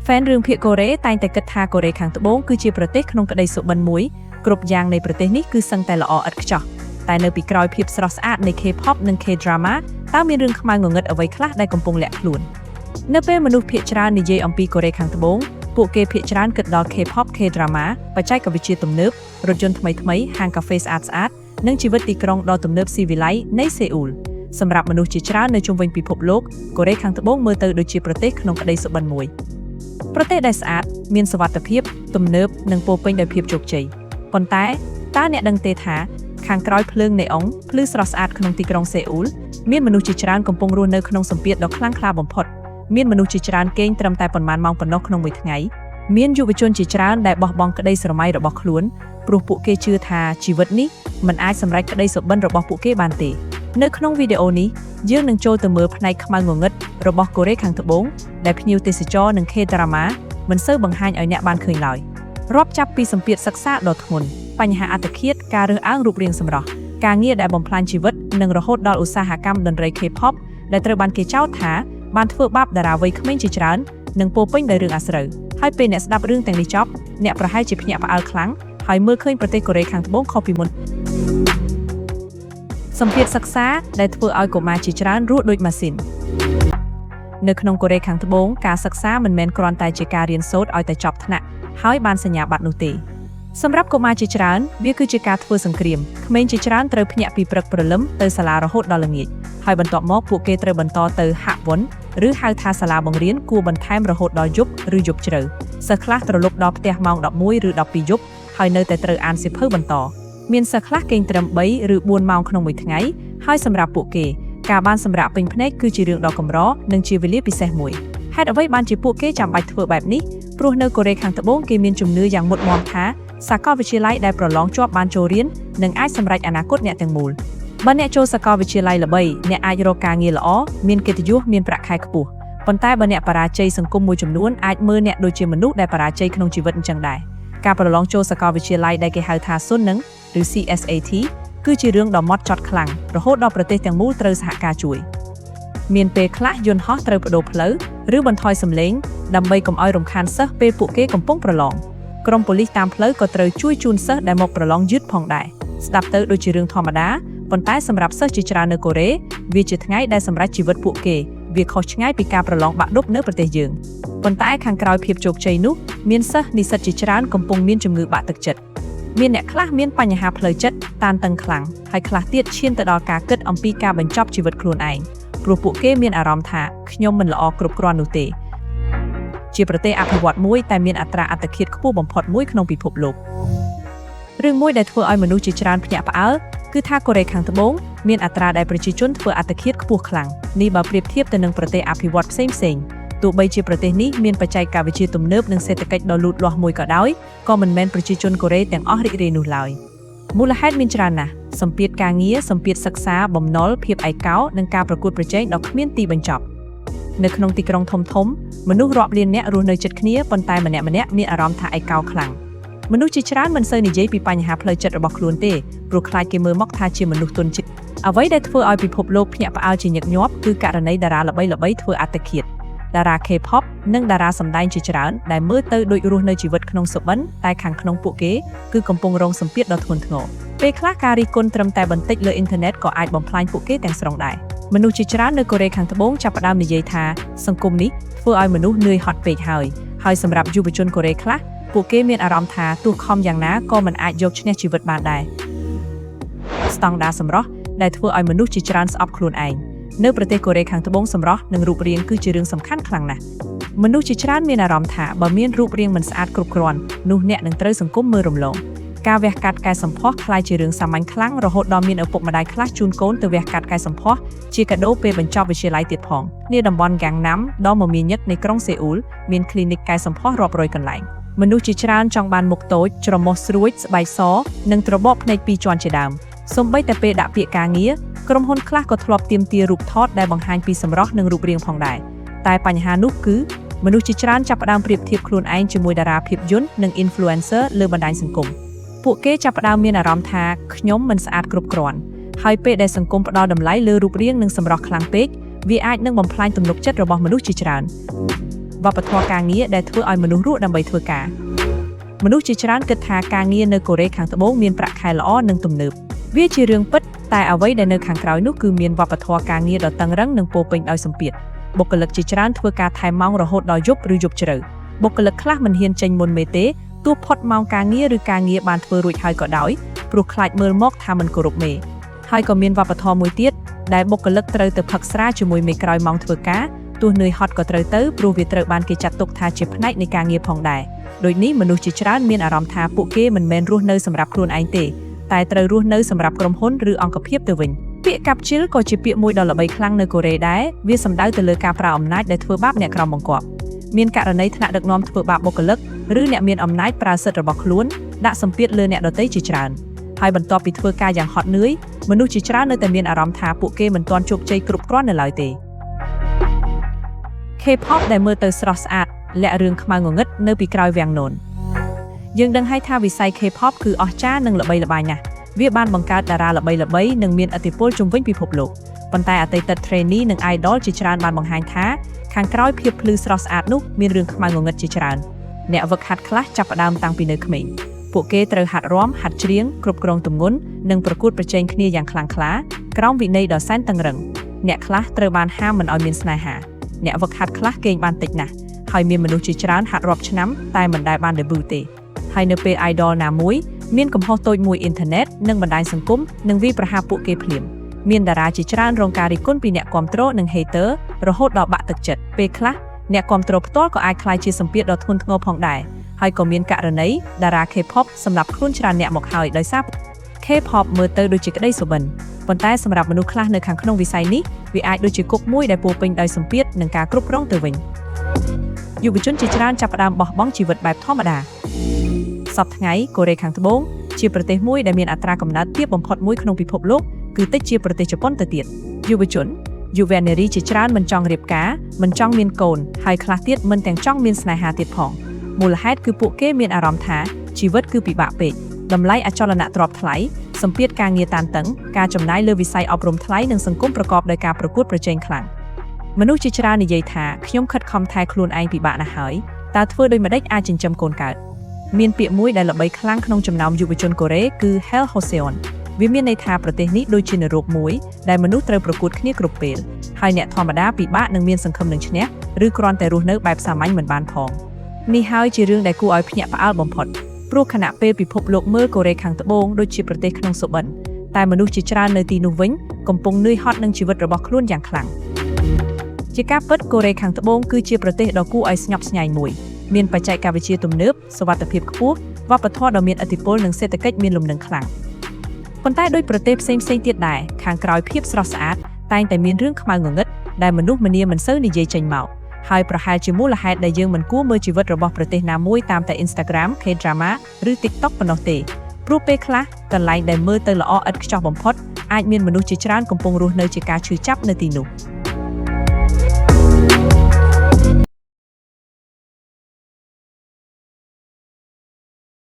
fan រឿងភាគកូរ៉េតែងតែគិតថាកូរ៉េខាងត្បូងគឺជាប្រទេសក្នុងក្តីសុបិនមួយគ្រប់យ៉ាងនៃប្រទេសនេះគឺសឹងតែល្អឥតខ្ចោះតែនៅពីក្រោយភាពស្រស់ស្អាតនៃ K-pop និង K-drama តើមានរឿងខ្មៅងងឹតអ្វីខ្លះដែលកំពុងលាក់ខ្លួននៅពេលមនុស្សភាគច្រើននិយាយអំពីកូរ៉េខាងត្បូងពួកគេភាគច្រើនគិតដល់ K-pop K-drama បច្ចេកវិទ្យាទំនើបរថយន្តថ្មីៗហាងកាហ្វេស្អាតៗនិងជីវិតទីក្រុងដ៏ទំនើបស៊ីវិល័យនៃសេអ៊ូលសម្រាប់មនុស្សជាច្រើននៅជុំវិញពិភពលោកកូរ៉េខាងត្បូងមើលទៅដូចជាប្រទេសក្នុងក្តីសុបិនមួយប្រទេសដែលស្អាតមានសុវត្ថិភាពទំនើបនិងពោរពេញដោយភាពជោគជ័យប៉ុន្តែតើអ្នកដឹងទេថាខាងក្រោយភ្លើងណេអុងភ្លឺស្រស់ស្អាតក្នុងទីក្រុងសេអ៊ូលមានមនុស្សជាច្រើនកំពុងរស់នៅក្នុងសម្ពាធដ៏ខ្លាំងក្លាបំផុតមានមនុស្សជាច្រើនគេងត្រឹមតែប៉ុន្មានម៉ោងប៉ុណ្ណោះក្នុងមួយថ្ងៃមានយុវជនជាច្រើនដែលបោះបង់ក្តីស្រមៃរបស់ខ្លួនព្រោះពួកគេជឿថាជីវិតនេះមិនអាចសម្រេចក្តីសុបិនរបស់ពួកគេបានទេនៅក្នុងវីដេអូនេះយើងនឹងចូលទៅមើលផ្នែកខ្មៅងងឹតរបស់កូរ៉េខាងត្បូងដែលភ្ញៀវទេសចរនិង K-drama មិនសូវបង្ហាញឲ្យអ្នកបានឃើញឡើយរាប់ចាប់ពីសម្ពាធសិក្សាដ៏ធ្ងន់បញ្ហាអត្តឃាតការរើសអើងរូបរាងសម្រស់ការងារដែលបំផ្លាញជីវិតនិងរហូតដល់ឧស្សាហកម្មតន្ត្រី K-pop ដែលត្រូវបានគេចោទថាបានធ្វើបាបតារាវ័យក្មេងជាច្រើននិងពោរពេញដោយរឿងអាស្រូវហើយពេលអ្នកស្ដាប់រឿងទាំងនេះចប់អ្នកប្រហែលជាភ្ញាក់ផ្អើលខ្លាំងហើយមើលឃើញប្រទេសកូរ៉េខាងត្បូងខុសពីមុនសម្ពាធសិក្សាដែលធ្វើឲ្យកុមារជាច្រើនរស់ដូចម៉ាស៊ីននៅក្នុងកូរ៉េខាងត្បូងការសិក្សាមិនមែនគ្រាន់តែជាការរៀនសូត្រឲ្យតែចប់ថ្នាក់ហើយបានសញ្ញាបត្រនោះទេសម្រាប់កុមារជាច្រើនវាគឺជាការធ្វើសង្គ្រាមក្មេងជាច្រើនត្រូវភ្ញាក់ពីព្រឹកព្រលឹមទៅសាលារហូតដល់ល្ងាចហើយបន្ទាប់មកពួកគេត្រូវបន្តទៅហាក់វ័នឬហៅថាសាលាបង្រៀនគួរបន្ថែមរហូតដល់យប់ឬយប់ជ្រៅសិស្សខ្លះត្រឡប់ដល់ផ្ទះម៉ោង11ឬ12យប់ហើយនៅតែត្រូវអានសៀវភៅបន្តមានសិស្សខ្លះគេងត្រឹម3ឬ4ម៉ោងក្នុងមួយថ្ងៃហើយសម្រាប់ពួកគេការបានសម្រាកពេញភ្នែកគឺជារឿងដ៏កម្រនិងជាវេលាពិសេសមួយហេតុអ្វីបានជាពួកគេចាំបាច់ធ្វើបែបនេះព្រោះនៅកូរ៉េខាងត្បូងគេមានជំនឿយ៉ាងមុតមាំថាសាកលវិទ្យាល័យដែលប្រឡងជាប់បានចូលរៀននឹងអាចសម្រេចអនាគតអ្នកទាំងមូលបើអ្នកចូលសាកលវិទ្យាល័យល្បីអ្នកអាចរកការងារល្អមានកិត្តិយសមានប្រាក់ខែខ្ពស់ប៉ុន្តែបើអ្នកបរាជ័យសង្គមមួយចំនួនអាចមើលអ្នកដូចជាមនុស្សដែលបរាជ័យក្នុងជីវិតអញ្ចឹងដែរការប្រឡងចូលសាកលវិទ្យាល័យដែលគេហៅថាស៊ុននឹងឬ CSAT គឺជារឿងដ៏ម៉ត់ចត់ខ្លាំងរហូតដល់ប្រទេសទាំងមូលត្រូវសហការជួយមានពេលខ្លះយន្តហោះត្រូវបដូរផ្លូវឬបន្ថយសំឡេងដើម្បីកុំឲ្យរំខានសិស្សពេលពួកគេកំពុងប្រឡងក្រុមប៉ូលីសតាមផ្លូវក៏ត្រូវជួយជូនសិស្សដែលមកប្រឡងយឺតផងដែរស្ដាប់ទៅដូចជារឿងធម្មតាប៉ុន្តែសម្រាប់សិស្សជាច្រើននៅកូរ៉េវាជាថ្ងៃដែលសម្រេចជីវិតពួកគេវាខុសឆ្ងាយពីការប្រឡងបាក់ឌុបនៅប្រទេសយើងប៉ុន្តែខាងក្រោយភាពជោគជ័យនោះមានសិស្សនិស្សិតជាច្រើនកំពុងមានជំងឺបាក់ទឹកចិត្តមានអ្នកខ្លះមានបញ្ហាផ្លូវចិត្តតានតឹងខ្លាំងហើយខ្លះទៀតឈានទៅដល់ការគិតអំពីការបញ្ចប់ជីវិតខ្លួនឯងព្រោះពួកគេមានអារម្មណ៍ថាខ្ញុំមិនល្អគ្រប់គ្រាន់នោះទេជាប្រទេសអភិវឌ្ឍមួយតែមានអត្រាអត្តឃាតខ្ពស់បំផុតមួយក្នុងពិភពលោករឿងមួយដែលធ្វើឲ្យមនុស្សជាច្រើនភ្ញាក់ផ្អើលគឺថាកូរ៉េខាងត្បូងមានអត្រាដែលប្រជាជនធ្វើអត្តឃាតខ្ពស់ខ្លាំងនេះបើប្រៀបធៀបទៅនឹងប្រទេសអភិវឌ្ឍផ្សេងៗទោះបីជាប្រទេសនេះមានបច្ចេកវិទ្យាទំនើបនិងសេដ្ឋកិច្ចដ៏លូតលាស់មួយក៏ដោយក៏មិនមែនប្រជាជនកូរ៉េទាំងអស់រីករាយនោះឡើយមូលហេតុមានច្រើនណាស់សម្ពាធការងារសម្ពាធសិក្សាបំណុលភាពឯកោនិងការប្រកួតប្រជែងដ៏គ្មានទីបញ្ចប់នៅក្នុងទីក្រុងធំៗមនុស្សរាប់លាននាក់រស់នៅជិតគ្នាប៉ុន្តែម្នាក់ៗមានអារម្មណ៍ថាឯកោខ្លាំងមនុស្សជាច្រើនមិនសូវនិយាយពីបញ្ហាផ្លូវចិត្តរបស់ខ្លួនទេព្រោះខ្លាចគេមើលមកថាជាមនុស្សទុនចិត្តអ្វីដែលធ្វើឲ្យពិភពលោកភ្ញាក់ផ្អើលជាញឹកញាប់គឺករណីតារាល្បីៗធ្វើអត្តឃាតតារា K-pop និងតារាសម្ដែងជាច្រើនដែលមើលទៅដូចរស់នៅជីវិតក្នុងសុបិនតែខាងក្នុងពួកគេគឺកំពុងរងសម្ពាធដ៏ធ្ងន់ធ្ងរពេលខ្លះការរិះគន់ត្រឹមតែបន្តិចលើអ៊ីនធឺណិតក៏អាចបំផ្លាញពួកគេទាំងស្រុងដែរមនុស្សជាច្រើននៅកូរ៉េខាងត្បូងចាប់ផ្ដើមនិយាយថាសង្គមនេះធ្វើឲ្យមនុស្សនឿយហត់ពេកហើយសម្រាប់យុវជនកូរ៉េខ្លះពួកគេមានអារម្មណ៍ថាទោះខំយ៉ាងណាក៏មិនអាចយកឈ្នះជីវិតបានដែរស្តង់ដារសម្រស់ដែលធ្វើឲ្យមនុស្សជាច្រើនស្អប់ខ្លួនឯងនៅប្រទេសកូរ៉េខាងត្បូងសម្រស់និងរូបរាងគឺជារឿងសំខាន់ខ្លាំងណាស់មនុស្សជាច្រើនមានអារម្មណ៍ថាបើមានរូបរាងមិនស្អាតគ្រប់គ្រាន់នោះអ្នកនឹងត្រូវសង្គមមើលរំលងការវះកាត់កែសម្ផស្សក្លាយជារឿងសាមញ្ញខ្លាំងរហូតដល់មានឪពុកម្ដាយខ្លះជូនកូនទៅវះកាត់កែសម្ផស្សជាកាដូពេលបញ្ចប់វិទ្យាល័យទៀតផងនាតំបន់ហ្គាំងណាំដ៏មមាញឹកនៃក្រុងសេអ៊ូលមានគ្លីនិកកែសម្ផស្សរាប់រយកន្លែងមនុស្សជាច្រើនចង់បានមុខតូចច្រមុះស្រួចស្បែកសនិងត្របកភ្នែក2ជាន់ជាដើមសូម្បីតែពេលដាក់ពាក្យការងារក្រុមហ៊ុនខ្លះក៏ធ្លាប់ទាមទាររូបថតដែលបង្ហាញពីសម្រស់និងរូបរាងផងដែរតែបញ្ហានោះគឺមនុស្សជាច្រើនចាប់ផ្ដើមប្រៀបធៀបខ្លួនឯងជាមួយតារាភាពយន្តនិង influencer លើបណ្ដាញសង្គមពួកគេចាប់ផ្ដើមមានអារម្មណ៍ថាខ្ញុំមិនស្អាតគ្រប់គ្រាន់ហើយពេលដែលសង្គមផ្ដល់តម្លៃលើរូបរាងនិងសម្រស់ខ្លាំងពេកវាអាចនឹងបំផ្លាញទំនុកចិត្តរបស់មនុស្សជាច្រើន វប្បធម៌ការងារដែលធ្វើឲ្យមនុស្សរស់ដើម្បីធ្វើការមនុស្សជាច្រើនគិតថាការងារនៅកូរ៉េខាងត្បូងមានប្រាក់ខែល្អនិងទំនើបវាជារឿងពិតតែអ្វីដែលនៅខាងក្រោយនោះគឺមានវប្បធម៌ការងារដ៏តឹងរ៉ឹងនិងពោរពេញដោយសម្ពាធបុគ្គលិកជាច្រើនធ្វើការថែមម៉ោងរហូតដល់យប់ឬយប់ជ្រៅបុគ្គលិកខ្លះមិនហ៊ានចេញមុនមេទេទោះផុតម៉ោងការងារឬការងារបានធ្វើរួចហើយក៏ដោយព្រោះខ្លាចមើលមកថាមិនគោរពមេហើយក៏មានវប្បធម៌មួយទៀតដែលបុគ្គលិកត្រូវទៅផឹកស្រាជាមួយមេក្រោយម៉ោងធ្វើការទោះនឿយហត់ក៏ត្រូវទៅព្រោះវាត្រូវបានគេចាត់ទុកថាជាផ្នែកនៃការងារផងដែរដូចនេះមនុស្សជាច្រើនមានអារម្មណ៍ថាពួកគេមិនមែនរស់នៅសម្រាប់ខ្លួនឯងទេតែត្រូវរស់នៅសម្រាប់ក្រុមហ៊ុនឬអង្គភាពទៅវិញពាក្យកាប់ជិលក៏ជាពាក្យមួយដ៏ល្បីខ្លាំងនៅកូរ៉េដែរវាសំដៅទៅលើការប្រើអំណាចដែលធ្វើបាបអ្នកក្រោមបង្គាប់មានករណីថ្នាក់ដឹកនាំធ្វើបាបបុគ្គលិកឬអ្នកមានអំណាចប្រើសិទ្ធិរបស់ខ្លួនដាក់សម្ពាធលើអ្នកដទៃជាច្រើនហើយបន្ទាប់ពីធ្វើការយ៉ាងហត់នឿយមនុស្សជាច្រើននៅតែមានអារម្មណ៍ថាពួកគេមិនទាន់ជោគជ័យគ្រប់គ្រាន់នៅឡើយទេ K-pop ដែលមើលទៅស្រស់ស្អាតលាក់រឿងខ្មៅងងឹតនៅពីក្រោយវាំងននយើងដឹងហើយថាវិស័យ K-pop គឺអស្ចារ្យនិងល្បីល្បាញណាស់វាបានបង្កើតតារាល្បីៗនិងមានឥទ្ធិពលជំវិញពិភពលោកប៉ុន្តែអតីត trainee និង idol ជាច្រើនបានបង្ហាញថាខាងក្រោយភាពភ្លឺស្រស់ស្អាតនោះមានរឿងខ្មៅងងឹតជាច្រើនអ្នកវឹកហាត់ខ្លះចាប់ផ្ដើមតាំងពីនៅក្មេងពួកគេត្រូវហាត់រាំហាត់ច្រៀងគ្រប់គ្រងទម្ងន់និងប្រកួតប្រជែងគ្នាយ៉ាងខ្លាំងក្លាក្រោមវិន័យដ៏សែនតឹងរ៉ឹងអ្នកខ្លះត្រូវបានហាមមិនឲ្យមានស្នេហាអ្នកវឹកហាត់ខ្លះគេងបានតិចណាស់ហើយមានមនុស្សជាច្រើនហាត់រាប់ឆ្នាំតែមិនដែលបាន debut ទេហើយនៅពេល idol ណាមួយមានកំហុសតូចមួយអ៊ីនធឺណិតនិងបណ្ដាញសង្គមនឹងវាយប្រហារពួកគេភ្លាមមានតារាជាច្រើនរងការរិះគន់ពីអ្នកគាំទ្រនិង hater រហូតដល់បាក់ទឹកចិត្តពេលខ្លះអ្នកគាំទ្រផ្ទាល់ក៏អាចក្លាយជាសម្ពាធដ៏ធ្ងន់ធ្ងរផងដែរហើយក៏មានករណីតារា K-pop សម្រាប់ខ្លួនច្រើនអ្នកមកហើយដោយសារ K-pop មើលទៅដូចជាក្តីសុបិនប៉ុន្តែសម្រាប់មនុស្សខ្លះនៅខាងក្នុងវិស័យនេះវាអាចដូចជាគុកមួយដែលពោរពេញដោយសម្ពាធនិងការគ្រប់គ្រងទៅវិញយុវជនជាច្រើនចាប់ផ្ដើមបោះបង់ជីវិតបែបធម្មតាសប្តាហ៍ថ្ងៃកូរ៉េខាងត្បូងជាប្រទេសមួយដែលមានអត្រាកំណើតទាបបំផុតមួយក្នុងពិភពលោកគឺតិចជាប្រទេសជប៉ុនទៅទៀតយុវជនយុវនារីជាច្រើនមិនចង់រៀបការមិនចង់មានកូនហើយខ្លះទៀតមិនទាំងចង់មានស្នេហាទៀតផងមូលហេតុគឺពួកគេមានអារម្មណ៍ថាជីវិតគឺពិបាកពេកតម្លៃអចលនទ្រព្យថ្លៃសម្ពាធការងារតានតឹងការចំណាយលើវិស័យអប់រំថ្លៃនិងសង្គមប្រកបដោយការប្រកួតប្រជែងខ្លាំងមនុស្សជាច្រើននិយាយថាខ្ញុំខិតខំថែខ្លួនឯងពិបាកណាស់ហើយតើធ្វើដូចម្តេចអាចចិញ្ចឹមកូនកើតមានពាក្យមួយដែលល្បីខ្លាំងក្នុងចំណោមយុវជនកូរ៉េគឺ Hell Hoseon វាមានន័យថាប្រទេសនេះដូចជានរកមួយដែលមនុស្សត្រូវប្រកួតគ្នាគ្រប់ពេលហើយអ្នកធម្មតាពិបាកនឹងមានសង្ឃឹមនឹងឈ្នះឬគ្រាន់តែរស់នៅបែបសាមញ្ញមិនបានផងនេះហើយជារឿងដែលគួរឲ្យភ្ញាក់ផ្អើលបំផុតព្រោះខណៈពេលពិភពលោកមើលកូរ៉េខាងត្បូងដូចជាប្រទេសក្នុងសុបិនតែមនុស្សជាច្រើននៅទីនោះវិញកំពុងនឿយហត់នឹងជីវិតរបស់ខ្លួនយ៉ាងខ្លាំងជាការពិតកូរ៉េខាងត្បូងគឺជាប្រទេសដ៏គួរឲ្យស្ញប់ស្ញែងមួយមានបច្ចេកវិទ្យាទំនើបសុវត្ថិភាពខ្ពស់វប្បធម៌ដ៏មានឥទ្ធិពលនិងសេដ្ឋកិច្ចមានលំនឹងខ្លាំងប៉ុន្តែដោយប្រទេសផ្សេងៗទៀតដែរខាងក្រោយភាពស្រស់ស្អាតតែងតែមានរឿងខ្មៅងងឹតដែលមនុស្សម្នាមិនសូវនិយាយចេញមកហើយប្រហែលជាមូលហេតុដែលយើងមិនគួរមើលជីវិតរបស់ប្រទេសណាមួយតាមតែ Instagram, K-drama ឬ TikTok ប៉ុណ្ណោះទេព្រោះពេលខ្លះកន្លែងដែលមើលទៅល្អឥតខ្ចោះបំផុតអាចមានមនុស្សជាច្រើនកំពុងរស់នៅជាការឈឺចាប់នៅទីនោះ